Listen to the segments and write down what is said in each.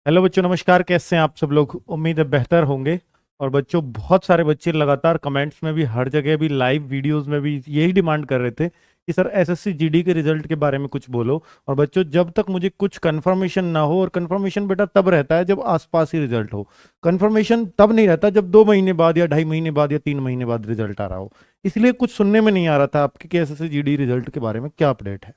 Hello बच्चों, नमस्कार। कैसे हैं आप सब लोग? उम्मीद है बेहतर होंगे। और बच्चों, बहुत सारे बच्चे लगातार कमेंट्स में भी, हर जगह भी, लाइव वीडियोस में भी यही डिमांड कर रहे थे कि सर एसएससी जीडी के रिजल्ट के बारे में कुछ बोलो। और बच्चों, जब तक मुझे कुछ कंफर्मेशन ना हो, और कंफर्मेशन बेटा तब रहता है जब आसपास ही रिजल्ट हो। कंफर्मेशन तब नहीं रहता जब 2 महीने बाद या 2.5 महीने बाद या 3 महीने बाद रिजल्ट आ रहा हो। इसलिए कुछ सुनने में नहीं आ रहा था आपके कि एसएससी जीडी रिजल्ट के बारे में क्या अपडेट है।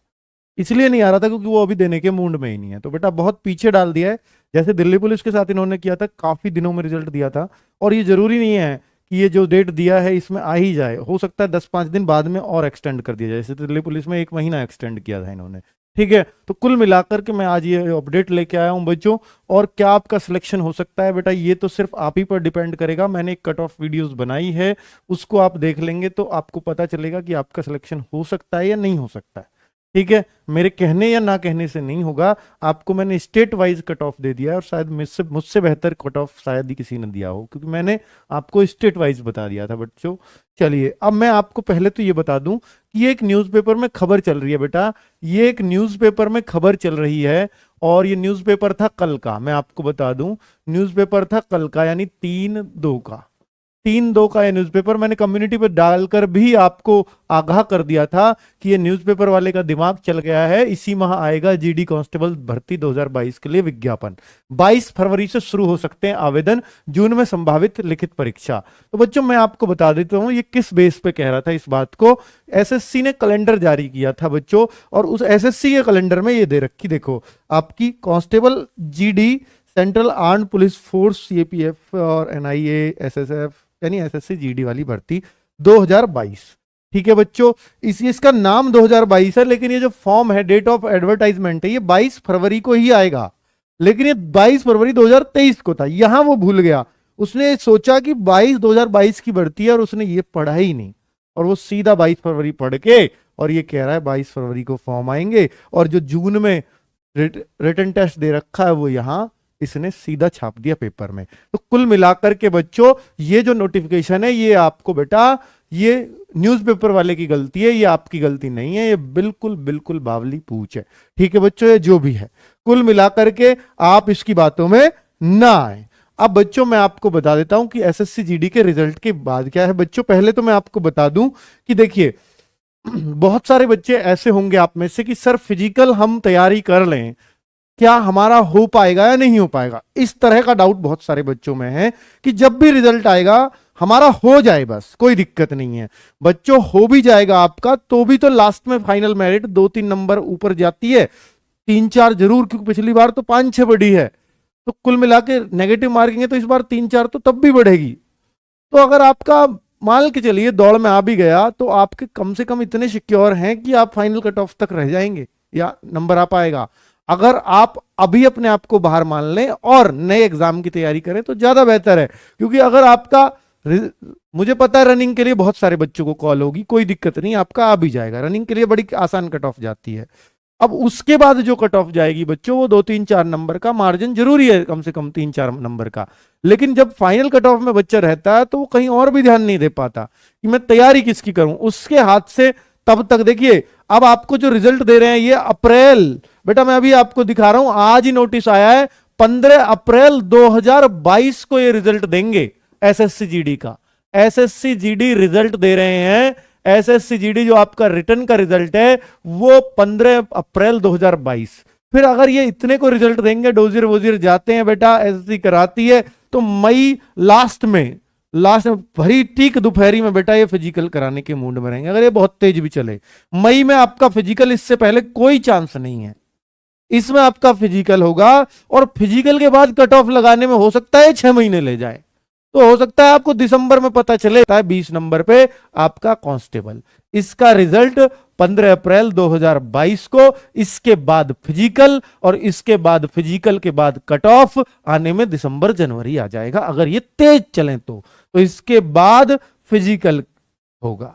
इसलिए नहीं आ रहा था क्योंकि वो अभी देने के मूड में ही नहीं है। तो बेटा बहुत पीछे डाल दिया है। जैसे दिल्ली पुलिस के साथ इन्होंने किया था, काफी दिनों में रिजल्ट दिया था। और ये जरूरी नहीं है कि ये जो डेट दिया है इसमें आ ही जाए, हो सकता है 10-5 दिन बाद में और एक्सटेंड कर दिया जाए। जैसे दिल्ली पुलिस में 1 महीना एक्सटेंड किया था इन्होंने। ठीक है, तो कुल मिलाकर के मैं आज ये अपडेट लेके आया हूं बच्चों। और क्या आपका सिलेक्शन हो सकता है बेटा, ये तो सिर्फ आप ही पर डिपेंड करेगा। मैंने एक कट ऑफ वीडियोस बनाई है, उसको आप देख लेंगे तो आपको पता चलेगा कि आपका सिलेक्शन हो सकता है या नहीं हो सकता है। ठीक है, मेरे कहने या ना कहने से नहीं होगा। आपको मैंने स्टेट वाइज कट ऑफ दे दिया है, और शायद मुझसे मुझसे बेहतर कट ऑफ शायद ही किसी ने दिया हो, क्योंकि मैंने आपको स्टेट वाइज बता दिया था बच्चों। चलिए, अब मैं आपको पहले तो ये बता दूं कि ये एक न्यूज़पेपर में खबर चल रही है बेटा। ये एक न्यूज़पेपर में खबर चल रही है, और ये न्यूज़पेपर था कल का। मैं आपको बता दूं, न्यूज़पेपर था कल का, यानी 3/2 का। 3/2 का ये न्यूज़पेपर मैंने कम्युनिटी पे डालकर भी आपको आगाह कर दिया था कि ये न्यूज़पेपर वाले का दिमाग चल गया है। इसी माह आएगा जीडी कांस्टेबल भर्ती 2022 के लिए विज्ञापन। 22 फरवरी से शुरू हो सकते हैं आवेदन, जून में संभावित लिखित परीक्षा। तो बच्चों, मैं आपको बता देता हूं ये किस बेस पे कह रहा था इस बात को। एसएससी ने कैलेंडर जारी किया था बच्चों, और उस एसएससी के कैलेंडर में ये दे रखी, देखो, आपकी constable GD, central armed police force, CAPF और एनआईए, एसएसएफ, यानी एसएससी जीडी वाली भर्ती 2022। ठीक है बच्चों, इसका नाम 2022 है, लेकिन ये जो फॉर्म है, डेट ऑफ एडवर्टाइजमेंट है, ये 22 फरवरी को ही आएगा। लेकिन ये 22 फरवरी 2023 को था, यहां वो भूल गया। उसने सोचा कि 2022 की भर्ती है, और उसने ये पढ़ा ही नहीं, और वो सीधा 22 फरवरी पढ़ के और ये कह रहा है 22 फरवरी को फॉर्म आएंगे, और जो जून में रिटन टेस्ट दे रखा है वो यहां इसने सीधा छाप दिया पेपर में। तो कुल मिलाकर के बच्चों, ये जो नोटिफिकेशन है, ये आपको बेटा, ये न्यूज़पेपर वाले की गलती है, ये आपकी गलती नहीं है। ये बिल्कुल बिल्कुल बावली पूछ है। ठीक है बच्चों, ये जो भी है, कुल मिलाकर के आप इसकी बातों में ना आए। अब बच्चों, मैं आपको बता देता हूं कि एसएससी जीडी के रिजल्ट के बाद क्या है बच्चों। पहले तो मैं आपको बता दूं कि देखिए, बहुत सारे बच्चे ऐसे होंगे आप में से कि सर फिजिकल हम तैयारी कर लें, क्या हमारा हो पाएगा या नहीं हो पाएगा। इस तरह का डाउट बहुत सारे बच्चों में है कि जब भी रिजल्ट आएगा हमारा हो जाए, बस कोई दिक्कत नहीं है। बच्चों, हो भी जाएगा आपका तो भी तो लास्ट में फाइनल मेरिट 2-3 नंबर ऊपर जाती है, 3-4 जरूर, क्योंकि पिछली बार तो 5-6 बढ़ी है। तो कुल मिला के नेगेटिव मार्किंग है, तो इस बार 3-4 तो तब भी बढ़ेगी। तो अगर आपका, मान के चलिए, दौड़ में आ भी गया, तो आपके कम से कम इतने सिक्योर हैं कि आप फाइनल कट ऑफ तक रह जाएंगे या नंबर आ पाएगा। अगर आप अभी अपने आप को बाहर मान लें और नए एग्जाम की तैयारी करें तो ज्यादा बेहतर है। क्योंकि अगर आपका, मुझे पता है रनिंग के लिए बहुत सारे बच्चों को कॉल होगी, कोई दिक्कत नहीं, आपका आ भी जाएगा। रनिंग के लिए बड़ी आसान कट ऑफ जाती है। अब उसके बाद जो कट ऑफ जाएगी बच्चों, वो 2-3-4 नंबर का मार्जिन जरूरी है, कम से कम 3-4 नंबर का। लेकिन जब फाइनल कट ऑफ में बच्चा रहता है तो वो कहीं और भी ध्यान नहीं दे पाता कि मैं तैयारी किसकी करूं, उसके हाथ से तब तक। देखिए, अब आपको जो रिजल्ट दे रहे हैं ये अप्रैल, बेटा मैं अभी आपको दिखा रहा हूं, आज ही नोटिस आया है, 15 अप्रैल 2022 को ये रिजल्ट देंगे एसएससी जीडी का। एसएससी जीडी रिजल्ट दे रहे हैं। एसएससी जीडी जो आपका रिटर्न का रिजल्ट है वो 15 अप्रैल 2022। फिर अगर ये इतने को रिजल्ट देंगे, डोजियर वोजियर जाते हैं बेटा, एसएससी कराती है, तो मई लास्ट में भरी ठीक दोपहरी में बेटा ये फिजिकल कराने के मूड में रहेंगे। अगर ये बहुत तेज भी चले, मई में आपका फिजिकल, इससे पहले कोई चांस नहीं है। इसमें आपका फिजिकल होगा, और फिजिकल के बाद कट ऑफ लगाने में हो सकता है 6 महीने ले जाए। तो हो सकता है आपको दिसंबर में पता चले 20 नंबर पे आपका कांस्टेबल। इसका रिजल्ट 15 अप्रैल 2022 को, इसके बाद फिजिकल, और इसके बाद फिजिकल के बाद कट ऑफ आने में दिसंबर जनवरी आ जाएगा, अगर ये तेज चलें तो इसके बाद फिजिकल होगा।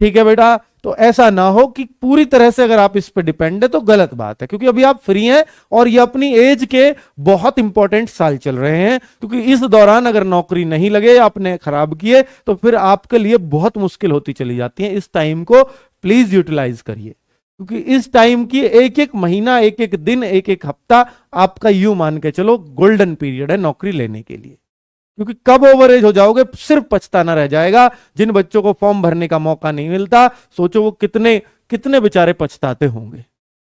ठीक है बेटा, तो ऐसा ना हो कि पूरी तरह से अगर आप इस पर डिपेंड है तो गलत बात है, क्योंकि अभी आप फ्री हैं और ये अपनी एज के बहुत इंपॉर्टेंट साल चल रहे हैं। क्योंकि इस दौरान अगर नौकरी नहीं लगे, आपने खराब किए, तो फिर आपके लिए बहुत मुश्किल होती चली जाती है। इस टाइम को प्लीज यूटिलाइज करिए। क्योंकि इस टाइम की एक एक महीना, एक एक दिन, एक एक हफ्ता आपका यूं मान के चलो गोल्डन पीरियड है नौकरी लेने के लिए। क्योंकि कब ओवरेज हो जाओगे सिर्फ पछताना रह जाएगा। जिन बच्चों को फॉर्म भरने का मौका नहीं मिलता, सोचो वो कितने कितने बेचारे पछताते होंगे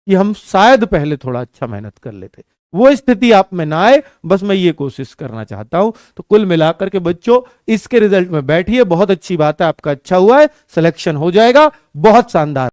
कि हम शायद पहले थोड़ा अच्छा मेहनत कर लेते। वो स्थिति आप में ना आए, बस मैं ये कोशिश करना चाहता हूं। तो कुल मिलाकर के बच्चों इसके रिजल्ट में बैठिए, बहुत अच्छी बात है, आपका अच्छा हुआ है, सिलेक्शन हो जाएगा, बहुत शानदार।